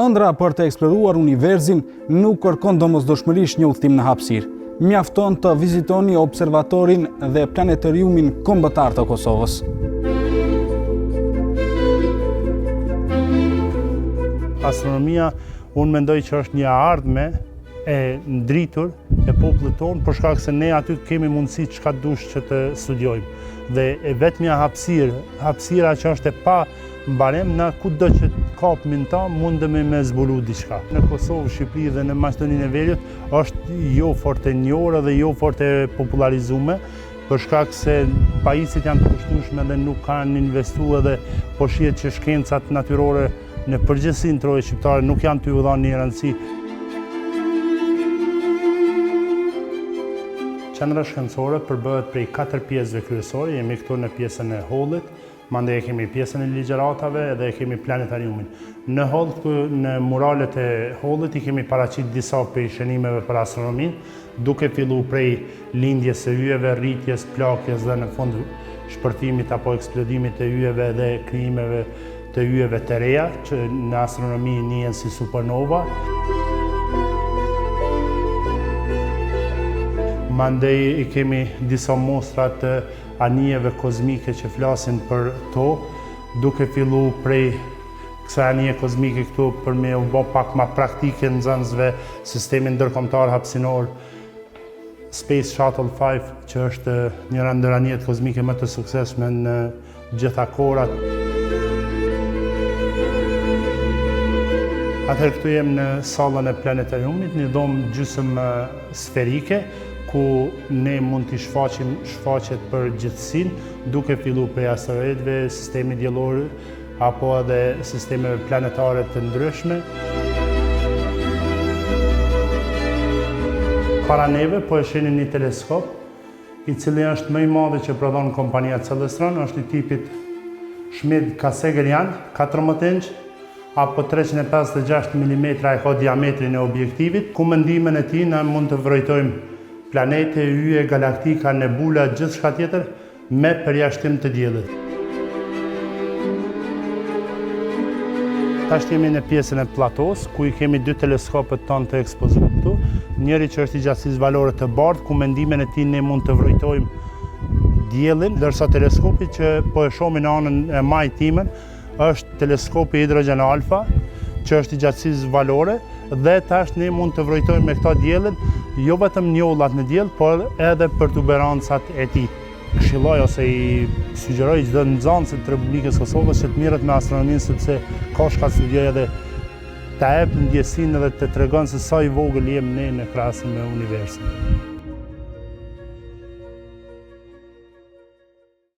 Ëndra për të eksploruar universin nuk kërkon domosdoshmërisht një udhtim në hapësirë. Mjafton të vizitoni observatorin dhe planetariumin kombëtar të Kosovës. Astronomia, unë mendoj që është një ardhme e ndritur e popullit tonë, për shkak se ne aty kemi mundësi çka dush që të studiojmë. Dhe vetmja hapësira që është e pa mbarem, na kudo që kapim ta mundemi me zbulu diçka. Në Kosovë, Shqipëri dhe në Maqedoninë e Veriut është jo fort e njohur dhe jo fort e popularizuar, për shkak se pajisjet janë të kushtueshme dhe nuk kanë investuar dhe po shihet që shkencat natyrore në përgjithësi në trojë shqiptare nuk janë të u dhënë një rëndësi. Qendra shkencore përbëhet prej 4 pjesëve kryesore. Jemi këtu në pjesën e hollit, mandej kemi pjesën e ligjëratave dhe kemi planetariumin. Në hall, në muralet e hollit i kemi paraqit disa prej shënimeve për astronominë, duke filluar prej lindjes së yjeve, rritjes, plakjes dhe në fund shpërtimit apo eksplodimit të yjeve dhe krijimeve të yjeve të reja, që në astronomi njihen si supernova. Mandej i kemi disa mostra të anijeve kozmike që flasin për to, duke fillu prej kësaj anije kozmike këtu për me u bë pak më praktike nxënësve sistemin ndërkombëtar hapësinor Space Shuttle 5, që është njëra ndër anijet kozmike më të suksesshme në gjitha kohrat. Atëherë këtu jem në sallën e planetariumit, një dhomë gjysmë sferike, ku ne mund t'i shfaqim shfaqet për gjithësinë, duke filluar prej asteroidëve, sistemi diellor apo edhe sistemeve planetare të ndryshme. Para neve po e shihni një teleskop, i cili është më i madh që prodhon kompania Celestron, është i tipit Schmidt Cassegrain 14 inç apo 356 mm e ka diametrin e objektivit, ku mendimin e tij na mund të vrojtojmë planete, yje, galaktika, nebula, gjithçka tjetër me përjashtim të diellit. Tash jemi në pjesën e platos, ku i kemi 2 teleskopet tonë të ekspozuar këtu. Njëri që është i gjatësisë valore të bardhë, ku mendimin e tij ne mund të vrojtojmë diellin, ndërsa teleskopi që po e shohim në anën e majtimen është teleskopi hidrogen alfa, që është i gjatësisë valore, dhe tash ne mund të vrojtojmë me këta diellin jo vetëm njollat në diell, por edhe protuberancat e tij. Këshilloj ose i sugjeroj çdo nxënës të Republikës Kosovës që të merret me astronominë, sepse ka shka të studiojë edhe ta jep ndjesinë dhe të tregon se sa i vogël jemi ne në krahasim me universin.